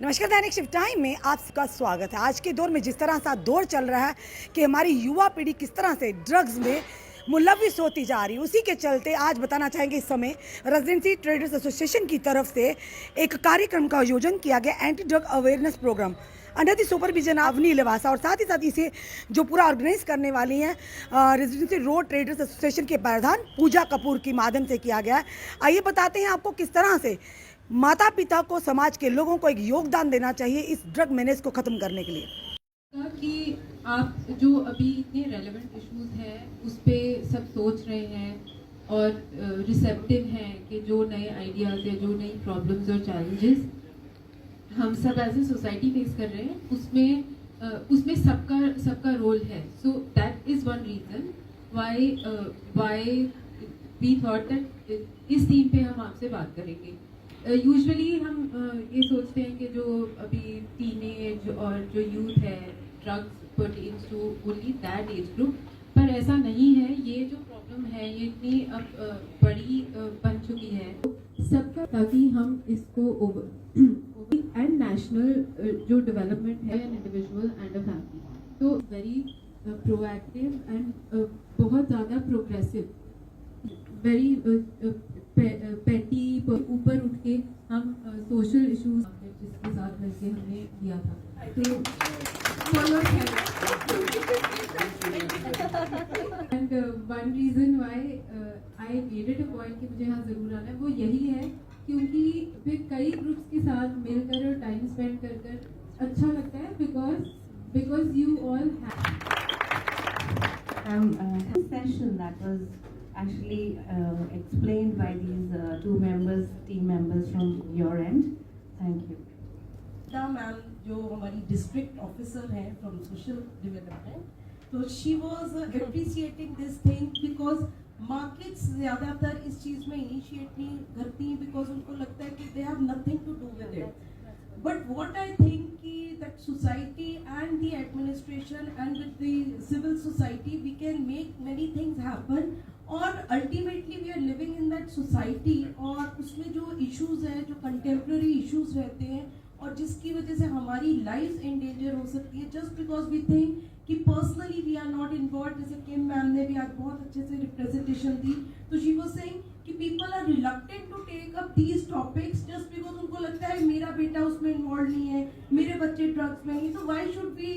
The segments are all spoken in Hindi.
नमस्कार, दैनिक शिफ्ट टाइम में आपका स्वागत है। आज के दौर में जिस तरह सा दौर चल रहा है कि हमारी युवा पीढ़ी किस तरह से ड्रग्स में मुलविस होती जा रही है, उसी के चलते आज बताना चाहेंगे इस समय रेजिडेंसी ट्रेडर्स एसोसिएशन की तरफ से एक कार्यक्रम का आयोजन किया गया, anti drug awareness program under the supervision Avani Lavasa. और साथ ही साथ इसे जो पूरा ऑर्गेनाइज करने वाली हैं रेजिडेंसी रोड ट्रेडर्स एसोसिएशन के प्रधान पूजा कपूर के माध्यम से किया गया है। आइए बताते हैं आपको किस तरह से माता पिता को, समाज के लोगों को एक योगदान देना चाहिए इस ड्रग मेनेज को ख़त्म करने के लिए। कि आप जो अभी इतने रेलेवेंट इश्यूज हैं उस पर सब सोच रहे हैं और रिसेप्टिव हैं कि जो नए आइडियाज़ या जो नई प्रॉब्लम्स और चैलेंजेस हम सब एज ए सोसाइटी फेस कर रहे हैं उसमें सबका रोल है। So that is one reason why we thought that इस थीम पे हम आपसे बात करेंगे। यूजुअली हम ये सोचते हैं कि जो अभी टीनेज और जो यूथ है drugs pertains to only that age group, पर ऐसा नहीं है। ये जो प्रॉब्लम है ये इतनी अब बड़ी बन चुकी है सबका, ताकि हम इसको एंड नेशनल जो डेवलपमेंट है an individual and a family, तो वेरी प्रोएक्टिव एंड बहुत ज़्यादा प्रोग्रेसिव, वेरी पेटी ऊपर उठ के हम सोशल इश्यूज जिसके साथ मिलकर हमने दिया था। तो and one reason Y I made it a point कि मुझे यहाँ ज़रूर आना है वो यही है, क्योंकि फिर कई ग्रुप्स के साथ मिलकर और टाइम स्पेंड कर कर अच्छा लगता है, because you all have session that was actually explained by these team members from your end. Thank you. Ma'am जो हमारी डिस्ट्रिक्ट ऑफिसर हैं फ्रॉम सोशल डेवलपमेंट, तो she was appreciating this thing because markets ज़्यादातर इस चीज़ में इनिशिएट नहीं करती बिकॉज उनको लगता है कि they have nothing to do with it. But what I think कि that society and the administration and with the civil society we can make many things happen, और ultimately we are living in that society, और उसमें जो issues हैं, जो contemporary issues रहते हैं और जिसकी वजह से हमारी lives in danger हो सकती है just because we think कि personally we are not involved। जैसे किम मैम ने भी आज बहुत अच्छे से representation दी, तो she was saying कि people are reluctant to take up these topics just because उनको लगता है मेरा बेटा उसमें involved नहीं है, मेरे बच्चे drugs में नहीं, तो why should we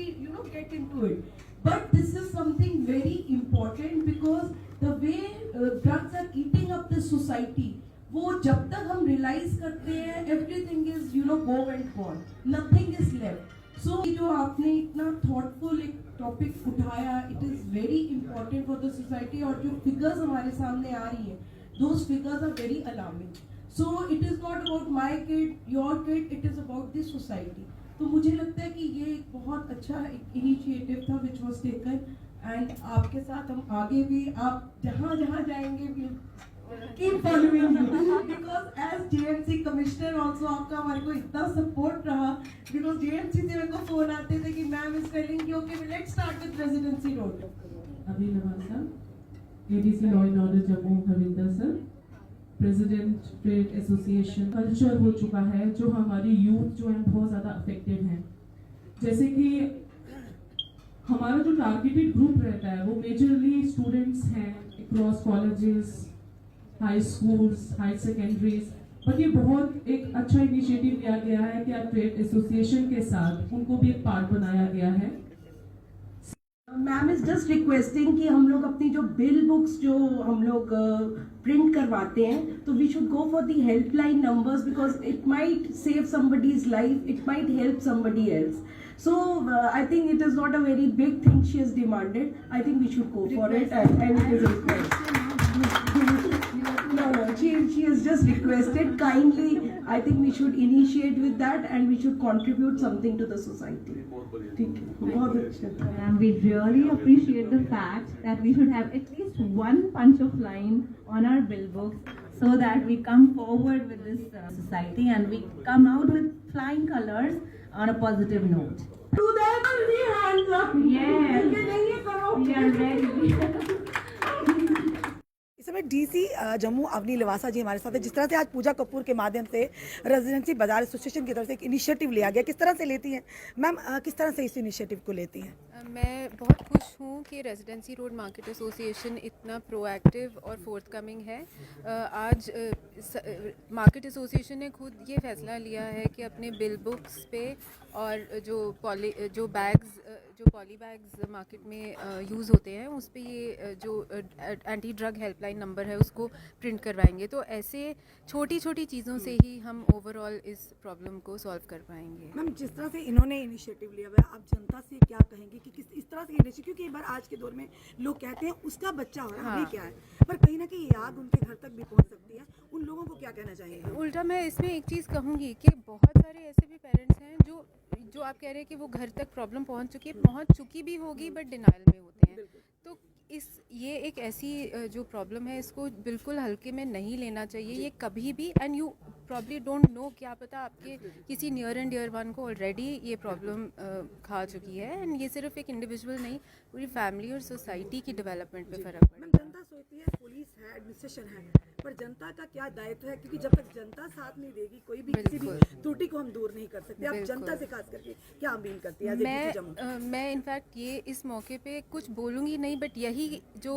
get into it? But this is something very important because the way drugs are eating up this society, वो जब तक हम realize करते हैं everything is go and gone, nothing is left. So जो आपने इतना thoughtful एक topic उठाया, it is very important for the society, और जो figures हमारे सामने आ रही है those figures are very alarming. So it is not about my kid, your kid, it is about the society. तो मुझे लगता है कि ये एक बहुत अच्छा इनिशिएटिव था which was taken, and आपके साथ हम आगे भी, आप जहाँ जहाँ जाएंगे भी keep following you because as JMC commissioner also आपका हमारे को इतना support रहा, because JMC से मेरे को फोन आते थे कि ma'am is telling you okay let's start with residency road. अभी Lavasa ADC law and order Jammu Havinder sir, president trade association culture हो चुका है जो हमारी यूथ जो है बहुत ज़्यादा अफेक्टेड है। जैसे कि हमारा जो टारगेटेड ग्रुप रहता है वो मेजरली स्टूडेंट्स हैं across colleges, high schools, high secondaries, but ये बहुत एक अच्छा इनिशिएटिव लिया गया है कि आप ट्रेड एसोसिएशन के साथ उनको भी एक पार्ट बनाया गया है। मैम इज जस्ट रिक्वेस्टिंग कि हम लोग अपनी जो बिल बुक्स जो हम लोग प्रिंट करवाते हैं, तो we should go for the helpline numbers because it might save somebody's life, it might help somebody else. So I think it is not a very big thing she has demanded. I think we should go for it and it is request. No, she has just requested kindly. I think we should initiate with that and we should contribute something to the society. ठीक है, बहुत अच्छा। And we really appreciate the fact that we should have at least one punch of line on our bill books so that we come forward with this society and we come out with flying colors on a positive note. Do that and the hands up. Yes. ये नहीं करो। We are ready. समय डीसी जम्मू अवनी लवासा जी हमारे साथ है। जिस तरह से आज पूजा कपूर के माध्यम से रेजिडेंसी बाजार एसोसिएशन की तरफ से एक इनिशिएटिव लिया गया, किस तरह से लेती हैं मैम, किस तरह से इस इनिशिएटिव को लेती हैं? मैं बहुत खुश हूँ कि रेजिडेंसी रोड मार्केट एसोसिएशन इतना प्रोएक्टिव और फोर्थकमिंग है। आज मार्केट एसोसिएशन ने खुद ये फैसला लिया है कि अपने बिल बुक्स पे और जो पॉली बैग्स मार्केट में यूज़ होते हैं उस पे ये जो एंटी ड्रग हेल्पलाइन नंबर है उसको प्रिंट करवाएंगे। तो ऐसे छोटी छोटी चीज़ों से ही हम ओवरऑल इस प्रॉब्लम को सॉल्व कर पाएंगे। मैम, जिस तरह से इन्होंने इनिशिएटिव लिया हुआ है, आप जनता से क्या कहेंगे कि किस इस तरह से इनिशिएटिव, क्योंकि एक बार आज के दौर में लोग कहते हैं उसका बच्चा हो रहा है, हाँ। हमें क्या है, पर कहीं ना कहीं ये आग उनके घर तक भी पहुंच सकती है। उन लोगों को क्या कहना चाहेंगे? उल्टा मैं इसमें एक चीज़ कहूँगी कि बहुत सारे ऐसे भी पेरेंट्स हैं जो आप कह रहे हैं कि वो घर तक प्रॉब्लम पहुँच चुकी भी होगी बट डिनाइल में होते हैं। तो ये एक ऐसी जो प्रॉब्लम है इसको बिल्कुल हल्के में नहीं लेना चाहिए। ये कभी भी, and you probably don't know, क्या पता आपके किसी नियर एंड डियर वन को ऑलरेडी ये प्रॉब्लम खा चुकी है। एंड ये सिर्फ एक इंडिविजुअल नहीं, पूरी फैमिली और सोसाइटी की डेवलपमेंट पे फ़र्क मैम, पड़ेगा। जनता सोचती है पुलिस है, एडमिनिस्ट्रेशन है, पर जनता का क्या दायित्व है? क्योंकि जब तक जनता साथ नहीं देगी, कोई भी किसी भी बिल्कुल। त्रुटि को हम दूर नहीं कर सकते। आप बिल्कुल। जनता से खास करके क्या अपील करती है? डीसी जम्मू मैं इनफैक्ट ये इस मौके पे कुछ बोलूँगी नहीं, बट यही जो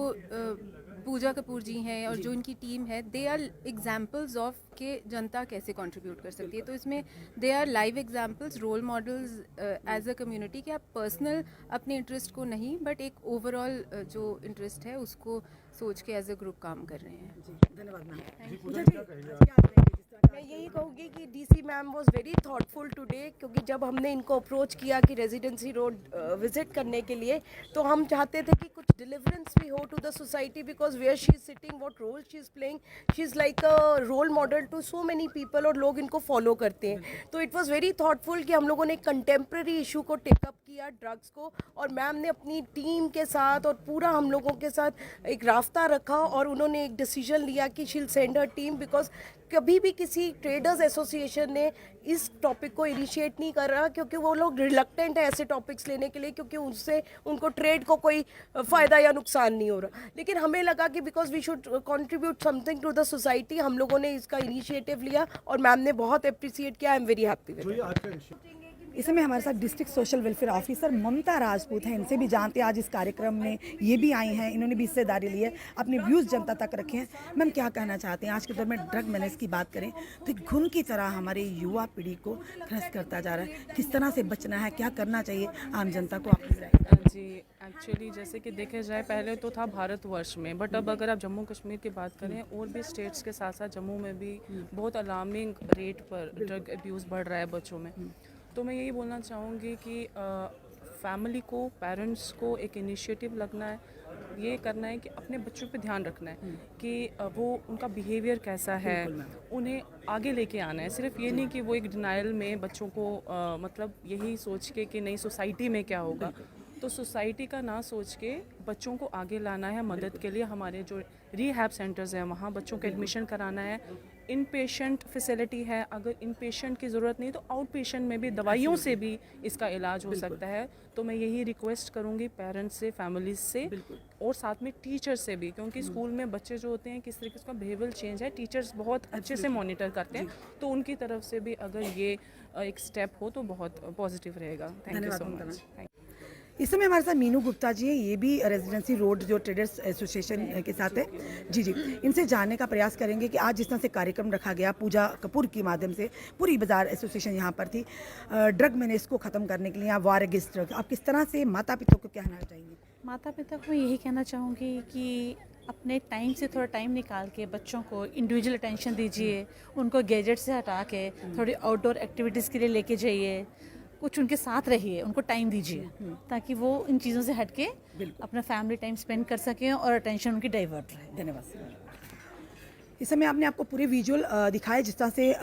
पूजा कपूर जी हैं और जो इनकी टीम है, दे आर एग्जाम्पल्स ऑफ के जनता कैसे कंट्रीब्यूट कर सकती है। तो इसमें there are live examples, role models as a community, कि आप पर्सनल अपने इंटरेस्ट को नहीं बट एक ओवरऑल जो इंटरेस्ट है उसको सोच के एज अ ग्रुप काम कर रहे हैं। जी, धन्यवाद मैम। पूजा जी, आज क्या कहेंगे जिस तरह मैं यही कहूँगी कि DC ma'am was very thoughtful today, क्योंकि जब हमने इनको अप्रोच किया कि रेजिडेंसी रोड विजिट करने के लिए, तो हम चाहते थे कि कुछ डिलीवरेंस भी हो to the society, because where she is sitting, what role she is playing, she is like a role model to so many people, और लोग इनको फॉलो करते हैं। तो इट वाज वेरी थॉटफुल कि हम लोगों ने कंटेम्प्रेरी इशू को टेकअप किया, ड्रग्स को, और मैम ने अपनी टीम के साथ और पूरा हम लोगों के साथ एक रास्ता रखा और उन्होंने एक डिसीजन लिया कि she will send her team, because कभी भी किसी ट्रेडर्स एसोसिएशन ने इस टॉपिक को इनिशिएट नहीं कर रहा, क्योंकि वो लोग रिलक्टेंट है ऐसे टॉपिक्स लेने के लिए, क्योंकि उससे उनको ट्रेड को कोई फ़ायदा या नुकसान नहीं हो रहा। लेकिन हमें लगा कि because we should contribute something to the society, हम लोगों ने इसका इनिशिएटिव लिया और मैम ने बहुत अप्रिशिएट किया। I am very happy with it. इस समय हमारे साथ डिस्ट्रिक्ट सोशल वेलफेयर ऑफिसर ममता राजपूत हैं। इनसे भी जानते हैं, आज इस कार्यक्रम में ये भी आई हैं, इन्होंने भी हिस्सेदारी ली है, अपने व्यूज़ जनता तक रखे हैं। मैम, क्या कहना चाहते हैं? आज के दौर में ड्रग मैनेज की बात करें तो एक घुन की तरह हमारे युवा पीढ़ी को ग्रस्त करता जा रहा है। किस तरह से बचना है, क्या करना चाहिए आम जनता को? आप जी, एक्चुअली जैसे कि देखे जाए, पहले तो था भारतवर्ष में, बट अब अगर आप जम्मू कश्मीर की बात करें, और भी स्टेट्स के साथ साथ जम्मू में भी बहुत अलार्मिंग रेट पर ड्रग अब्यूज़ बढ़ रहा है बच्चों में। तो मैं यही बोलना चाहूँगी कि फैमिली को, पेरेंट्स को एक इनिशिएटिव लगना है, ये करना है कि अपने बच्चों पे ध्यान रखना है कि वो उनका बिहेवियर कैसा है, उन्हें आगे लेके आना है। सिर्फ ये नहीं कि वो एक डिनाइल में बच्चों को मतलब यही सोच के कि नहीं सोसाइटी में क्या होगा, तो सोसाइटी का ना सोच के बच्चों को आगे लाना है मदद के लिए। हमारे जो रिहैब सेंटर्स हैं वहाँ बच्चों को एडमिशन कराना है। इन पेशेंट फैसिलिटी है, अगर इन पेशेंट की ज़रूरत नहीं तो आउट पेशेंट में भी दवाइयों से भी इसका इलाज हो सकता है। तो मैं यही रिक्वेस्ट करूँगी पेरेंट्स से, फैमिलीज से और साथ में टीचर्स से भी, क्योंकि स्कूल में बच्चे जो होते हैं किस तरीके से बिहेवियर चेंज है, टीचर्स बहुत अच्छे से मॉनिटर करते हैं, तो उनकी तरफ से भी अगर ये एक स्टेप हो तो बहुत पॉजिटिव रहेगा। Thank you so much. इस समय हमारे साथ मीनू गुप्ता जी हैं, ये भी रेजिडेंसी रोड जो ट्रेडर्स एसोसिएशन के साथ है। जी, इनसे जानने का प्रयास करेंगे कि आज जिस तरह से कार्यक्रम रखा गया पूजा कपूर के माध्यम से, पूरी बाजार एसोसिएशन यहाँ पर थी, ड्रग मैनेज को ख़त्म करने के लिए, या वार अगेंस्ट ड्रग, आप किस तरह से माता पिता को कहना चाहेंगे? माता पिता को यही कहना चाहूँगी कि अपने टाइम से थोड़ा टाइम निकाल के बच्चों को इंडिविजुअल अटेंशन दीजिए, उनको गैजेट से हटा के थोड़ी आउटडोर एक्टिविटीज़ के लिए लेके जाइए, कुछ उनके साथ रहिए, उनको टाइम दीजिए, ताकि वो इन चीज़ों से हट के अपना फैमिली टाइम स्पेंड कर सकें और अटेंशन उनकी डाइवर्ट रहे। धन्यवाद। इस समय आपने आपको पूरे विजुअल दिखाए जिस तरह से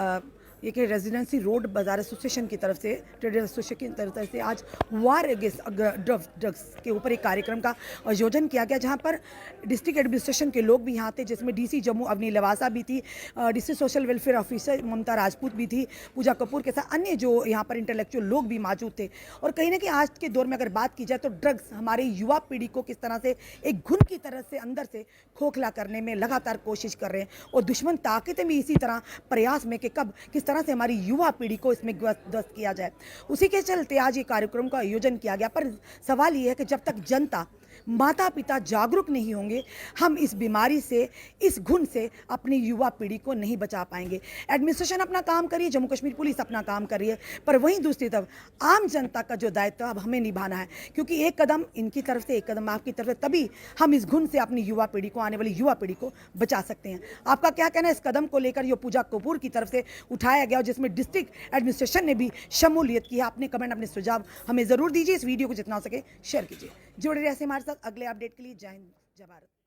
ये कि रेजिडेंसी रोड बाजार एसोसिएशन की तरफ से, ट्रेडर्स एसोसिएशन की तरफ से आज वार अगेंस्ट ड्रग्स के ऊपर एक कार्यक्रम का आयोजन किया गया, जहां पर डिस्ट्रिक्ट एडमिनिस्ट्रेशन के लोग भी यहाँ थे, जिसमें डीसी जम्मू अवनी लवासा भी थी, डिस्ट्रिक्ट सोशल वेलफेयर ऑफिसर ममता राजपूत भी थी, पूजा कपूर के साथ अन्य जो यहाँ पर इंटेलेक्चुअल लोग भी मौजूद थे। और कहीं ना कहीं आज के दौर में अगर बात की जाए तो ड्रग्स हमारे युवा पीढ़ी को किस तरह से एक घुन की तरह से अंदर से खोखला करने में लगातार कोशिश कर रहे हैं, और दुश्मन ताकतें भी इसी तरह प्रयास में कि कब किस तरह से हमारी युवा पीढ़ी को इसमें ग्रस्त किया जाए। उसी के चलते आज ये कार्यक्रम का आयोजन किया गया। पर सवाल ये है कि जब तक जनता, माता पिता जागरूक नहीं होंगे, हम इस बीमारी से, इस घुन से अपनी युवा पीढ़ी को नहीं बचा पाएंगे। एडमिनिस्ट्रेशन अपना काम करिए, जम्मू कश्मीर पुलिस अपना काम कर रही है, पर वहीं दूसरी तरफ आम जनता का जो दायित्व अब हमें निभाना है, क्योंकि एक कदम इनकी तरफ से, एक कदम आपकी तरफ से, तभी हम इस घुन से अपनी युवा पीढ़ी को, आने वाली युवा पीढ़ी को बचा सकते हैं। आपका क्या कहना है इस कदम को लेकर जो पूजा कपूर की तरफ से उठाया गया, और जिसमें डिस्ट्रिक्ट एडमिनिस्ट्रेशन ने भी शमूलियत की है? अपने कमेंट, अपने सुझाव हमें ज़रूर दीजिए। इस वीडियो को जितना हो सके शेयर कीजिए। जुड़े रहिए हमारे साथ अगले अपडेट के लिए। जय हिंद, जय भारत।